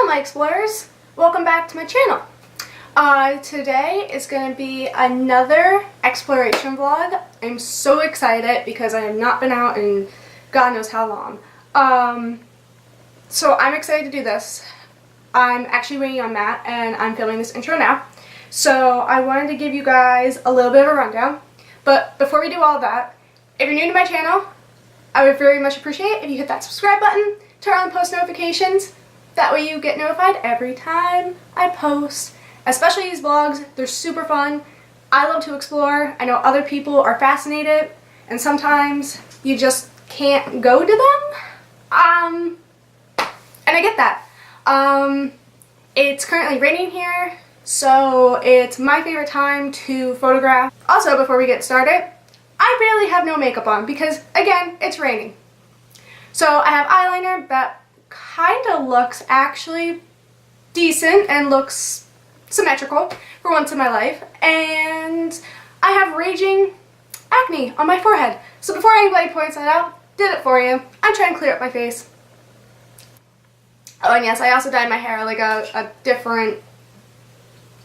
Hello my explorers, welcome back to my channel. Today is going to be another exploration vlog. I'm so excited because I have not been out in God knows how long. So I'm excited to do this. I'm actually waiting on Matt and I'm filming this intro now. So I wanted to give you guys a little bit of a rundown. But before we do all that, if you're new to my channel, I would very much appreciate it if you hit that subscribe button, turn on post notifications. That way you get notified every time I post. Especially these vlogs, they're super fun. I love to explore. I know other people are fascinated, and sometimes you just can't go to them. And I get that. It's currently raining here, so it's my favorite time to photograph. Also, before we get started, I barely have no makeup on because, again, it's raining. So I have eyeliner that kind of looks actually decent and looks symmetrical for once in my life, and I have raging acne on my forehead. So before anybody points that out, did it for you. I'm trying to clear up my face. Oh, and yes, I also dyed my hair like a different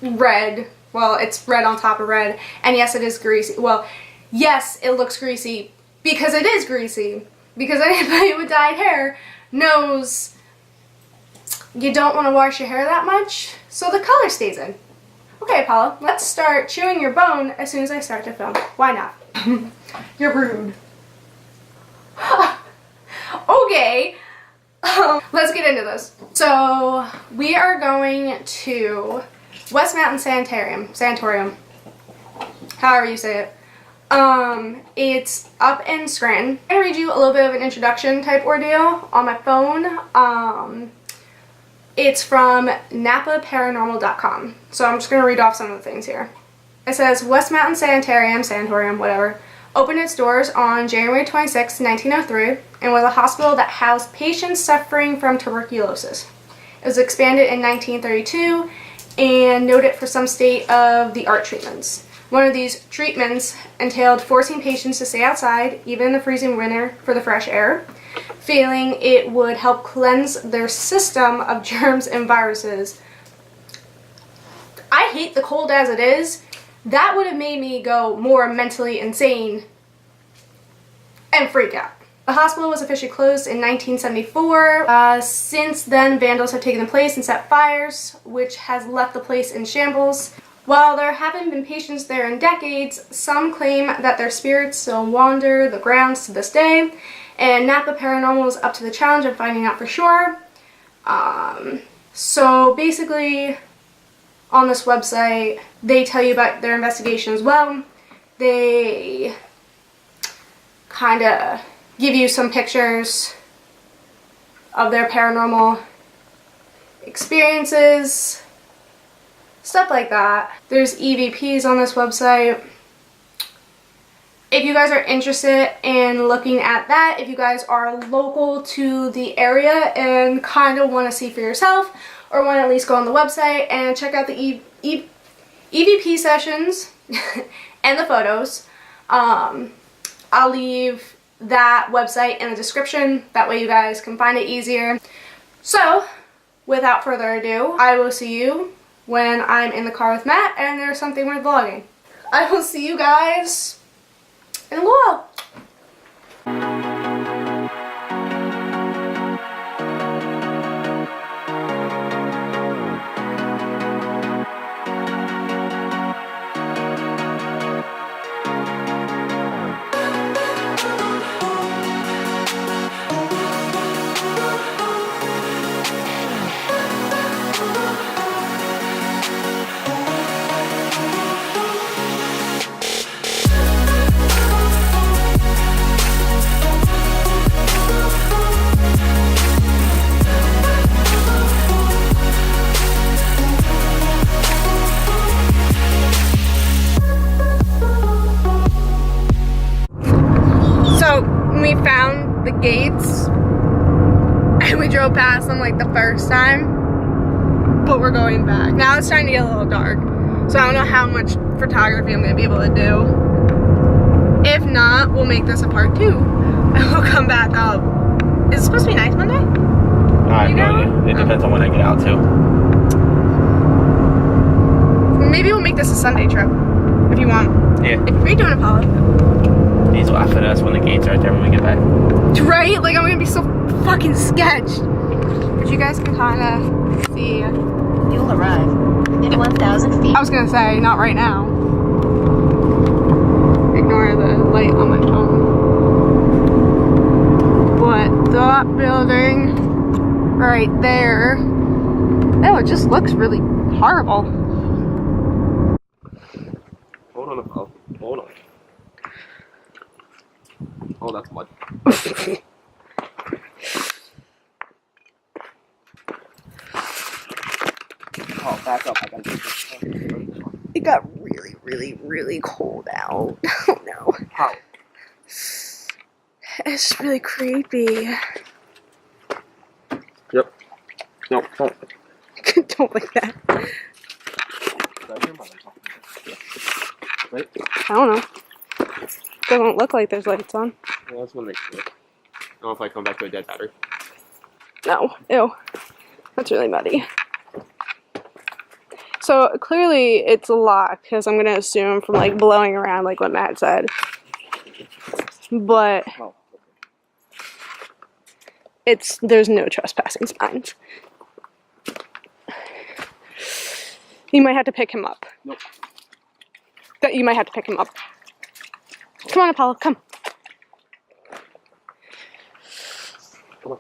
red. Well, it's red on top of red, and yes, it is greasy. Well, yes, it looks greasy because it is greasy, because anybody with dyed hair knows you don't want to wash your hair that much, so the color stays in. Okay, Paula, let's start chewing your bone as soon as I start to film. Why not? You're rude. Okay, let's get into this. So, we are going to West Mountain Sanatorium, however you say it. It's up in Scranton. I'm going to read you a little bit of an introduction type ordeal on my phone. It's from napaparanormal.com. So I'm just going to read off some of the things here. It says, West Mountain Sanatorium, whatever, opened its doors on January 26, 1903, and was a hospital that housed patients suffering from tuberculosis. It was expanded in 1932 and noted for some state-of-the-art treatments. One of these treatments entailed forcing patients to stay outside, even in the freezing winter, for the fresh air. Failing, it would help cleanse their system of germs and viruses. I hate the cold as it is. That would have made me go more mentally insane and freak out. The hospital was officially closed in 1974. Since then, vandals have taken the place and set fires, which has left the place in shambles. While there haven't been patients there in decades, some claim that their spirits still wander the grounds to this day, and Napa Paranormal is up to the challenge of finding out for sure. So basically, on this website, they tell you about their investigation as well. They kind of give you some pictures of their paranormal experiences, stuff like that. There's EVPs on this website. If you guys are interested in looking at that, if you guys are local to the area and kind of want to see for yourself, or want to at least go on the website and check out the EVP sessions and the photos, I'll leave that website in the description. That way you guys can find it easier. So, without further ado, I will see you when I'm in the car with Matt and there's something worth vlogging. I will see you guys in a little while. We found the gates and we drove past them like the first time, but we're going back. Now it's starting to get a little dark, so I don't know how much photography I'm going to be able to do. If not, we'll make this a part 2 and we'll come back up. Is it supposed to be nice Monday? I have no idea. depends on when I get out too. Maybe we'll make this a Sunday trip if you want. Yeah. What are you doing, Apollo? He's laughing at us when the gates are there when we get back. Right? Like I'm gonna be so fucking sketched. But you guys can kind of see. You'll arrive in 1,000 feet. I was gonna say not right now. Ignore the light on my phone. But that building right there. Oh, it just looks really horrible. Hold on, Apollo. Hold on. Oh, that's mud. Oh, back up. I gotta do this. It got really, really, really cold out. Oh no. How? It's just really creepy. Yep. No, don't. Don't like that. Right? I don't know. Doesn't look like there's lights on. Well, I just want to make sure. I don't know if I come back to a dead battery. No. Ew. That's really muddy. So clearly it's a lock because I'm gonna assume from like blowing around like what Matt said. But Oh. there's no trespassing signs. You might have to pick him up. Nope. You might have to pick him up. Come on, Apollo, come. Come on.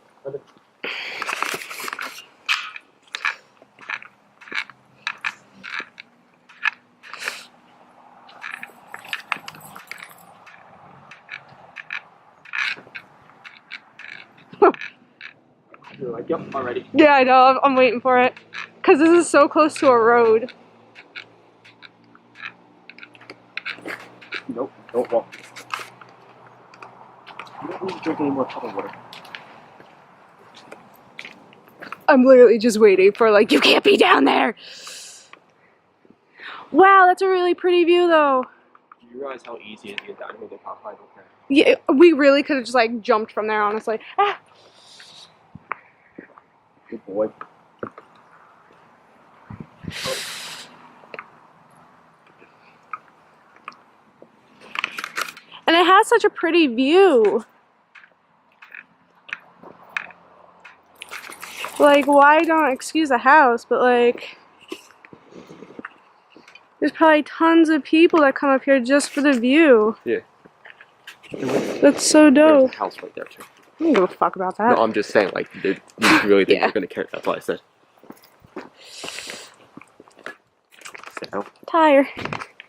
You're like, yep, already. Yeah, I know, I'm waiting for it. Because this is so close to a road. Nope, don't walk. You don't need to drink any more puddle water. I'm literally just waiting for like, you can't be down there. Wow, that's a really pretty view though. Do you realize how easy it is to get down here with the top 5 okay? Yeah, we really could have just like jumped from there, honestly. Ah. Good boy. And it has such a pretty view. Like, why don't excuse a house, but like, there's probably tons of people that come up here just for the view. Yeah. That's so There's dope. a house right there too. I don't give a fuck about that. No, I'm just saying, like, you really think Yeah. they're gonna care? That's why I said. Sit down. Tire.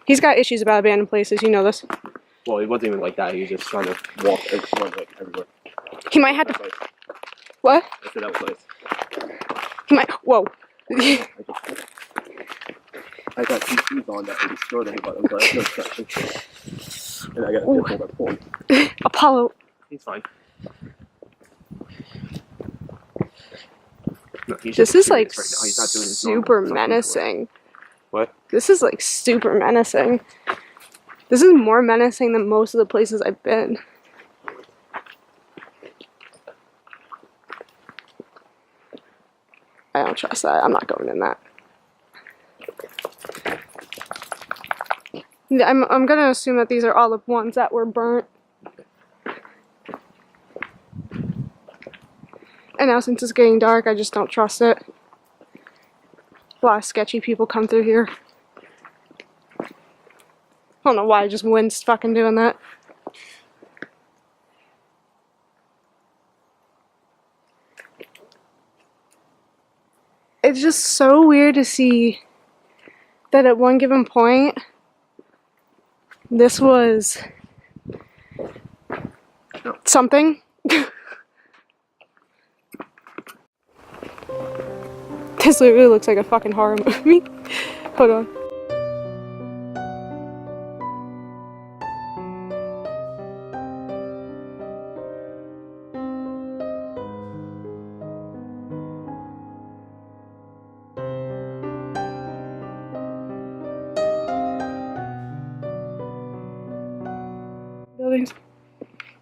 He's got issues about abandoned places, you know this. Well, he wasn't even like that. He was just trying to walk and run like everywhere. He might have to. What? I said that was nice. He might. Whoa. I got two shoes on that I destroyed anybody. I'm sorry, no traction. And I got to hold that phone. Apollo. He's fine. No, he's This just is like curious right now. He's not doing his super normal stuff menacing. What? This is like super menacing. This is more menacing than most of the places I've been. I don't trust that. I'm not going in that. I'm gonna assume that these are all the ones that were burnt. And now since it's getting dark, I just don't trust it. A lot of sketchy people come through here. I don't know why I just winced fucking doing that. It's just so weird to see that at one given point, this was something. This literally looks like a fucking horror movie. Hold on. Buildings.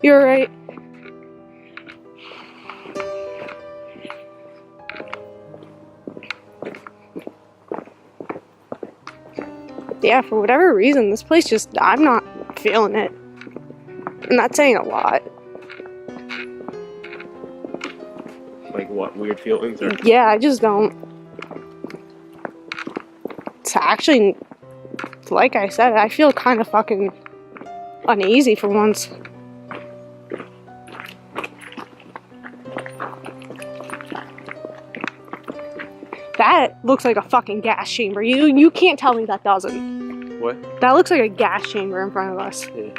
You're right. yeah, for whatever reason, this place just, I'm not feeling it. And that's saying a lot. Like what? Weird feelings? Or? Yeah, I just don't. It's actually, like I said, I feel kind of fucking uneasy for once. That looks like a fucking gas chamber. You can't tell me that doesn't. What? That looks like a gas chamber in front of us. Yeah.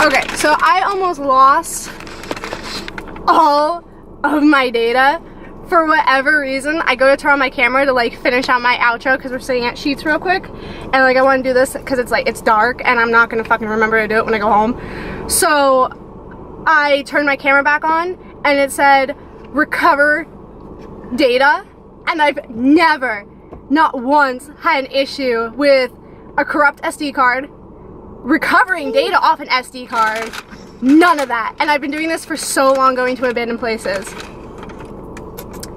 Okay, so I almost lost all of my data for whatever reason. I go to turn on my camera to like finish out my outro because we're sitting at Sheets real quick, and like I want to do this because it's like it's dark and I'm not gonna fucking remember to do it when I go home. So I turned my camera back on and it said recover data, and I've never, not once, had an issue with a corrupt SD card, recovering data off an SD card, none of that. And I've been doing this for so long, going to abandoned places.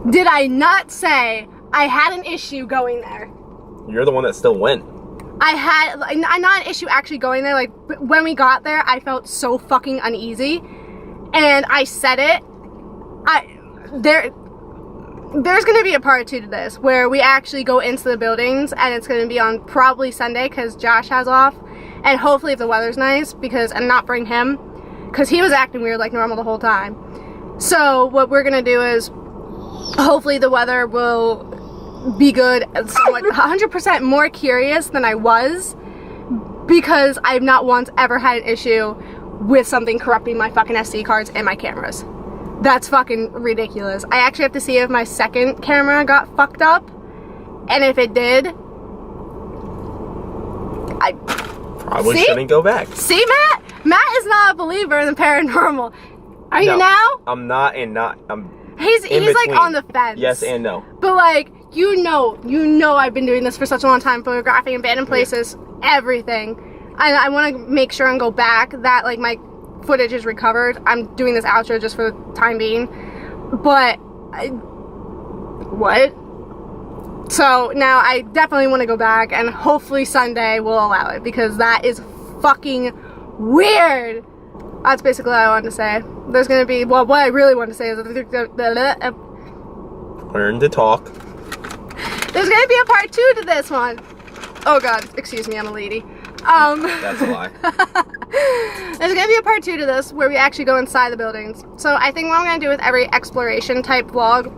Did I not say I had an issue going there? You're the one that still went. I had, like, not an issue actually going there. Like, when we got there, I felt so fucking uneasy. And I said it. There's gonna be a part 2 to this, where we actually go into the buildings, and it's gonna be on probably Sunday, because Josh has off. And hopefully if the weather's nice, and not bring him, because he was acting weird like normal the whole time. So what we're gonna do is, hopefully the weather will be good. And somewhat 100% more curious than I was, because I've not once ever had an issue with something corrupting my fucking SD cards and my cameras. That's fucking ridiculous. I actually have to see if my second camera got fucked up, and if it did, I probably shouldn't go back. See, Matt? Matt is not a believer in the paranormal. Are you No, now? I'm not, and not. I'm. He's like on the fence. Yes and no. But like, you know I've been doing this for such a long time, photographing abandoned places, everything. I want to make sure and go back that like my footage is recovered. I'm doing this outro just for the time being. But what? So now I definitely want to go back, and hopefully Sunday will allow it, because that is fucking weird. That's basically what I wanted to say. There's gonna be, well, what I really want to say is Learn to talk. there's gonna be a part 2 to this one. Oh god, excuse me, I'm a lady. That's a lie. There's gonna be a part 2 to this where we actually go inside the buildings. So I think what I'm gonna do with every exploration type vlog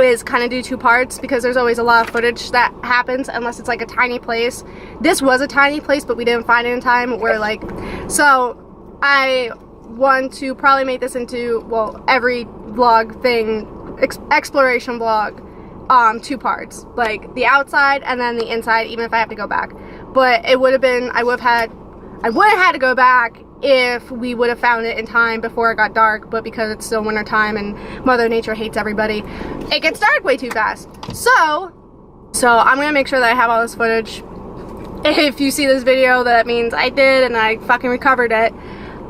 is kind of do 2 parts, because there's always a lot of footage that happens unless it's like a tiny place. This was a tiny place, but we didn't find it in time. We're like, so I want to probably make this into, well, every vlog thing, exploration vlog, 2 parts, like the outside and then the inside, even if I have to go back. But it would have been, I wouldn't have had to go back if we would have found it in time before it got dark, but because it's still winter time and Mother Nature hates everybody, it gets dark way too fast. So I'm gonna make sure that I have all this footage. If you see this video, that means I did and I fucking recovered it.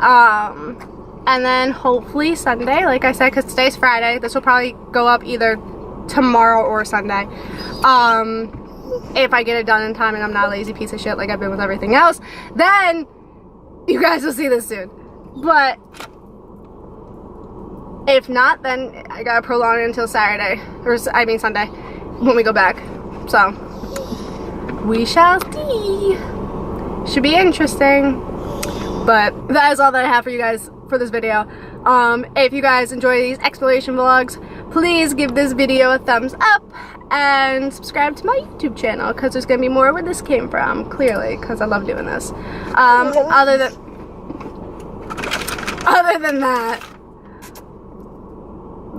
And then hopefully Sunday, like I said, because today's Friday, this will probably go up either tomorrow or Sunday. If I get it done in time and I'm not a lazy piece of shit like I've been with everything else, then you guys will see this soon. But if not, then I gotta prolong it until Saturday, or I mean Sunday, when we go back. So we shall see. Should be interesting. But that is all that I have for you guys for this video. If you guys enjoy these exploration vlogs, please give this video a thumbs up and subscribe to my YouTube channel, because there's gonna be more where this came from, clearly, because I love doing this. Other than that,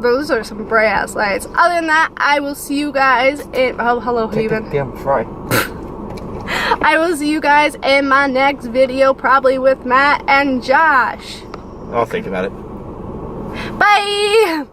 those are some bright ass lights. Other than that, I will see you guys in, oh, hello, who you been? Damn fry. I will see you guys in my next video, probably with Matt and Josh. I'll think about it. Bye!